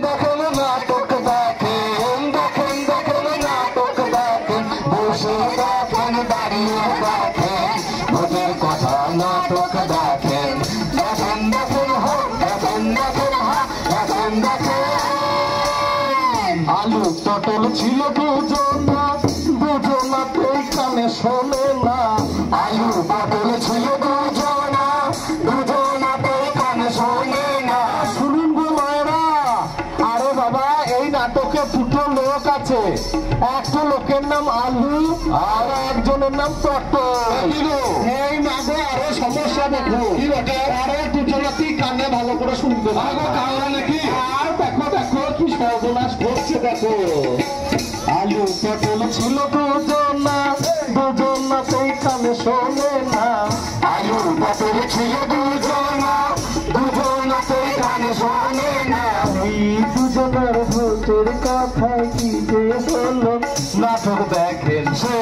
দেখেন নাটক দেখেন, দেখেন দেখেন নাটক দেখেন, বসে দেখেন দাঁড়িয়ে দেখেন, ভোটের কথা নাটক দেখেন, দেখেন দেখেন হোক, দেখেন দেখেন হা, দেখেন দেখেন। আলু পটল ছিল দুজনা, দুজনাতেই কানে শোনে না। আলু পটল ছিল দুজনা, দুজনাতেই কানে শোনে না। শুনুন গো মায়েরা, আরে বাবা এই নাটকে দুটো লোক আছে, একটা লোকের নাম আলু আর একজনের নাম পটল। এই মাগো আরো সমস্যা দেখো, আরে দুজনাতেই কানে ভালো করে শুনতে নাকি। আর দেখো দেখো কি সর্বনাশ করছে দেখো। আলু পটল ছিল দুজনা, দুজনাতেই কানে শোনে না। আলু পটল ছিল দুজনা, দুজনাতেই কানে শোনে না। এই দুজনের ভোটের কথা কি যে হলো, নাটক দেখেন সে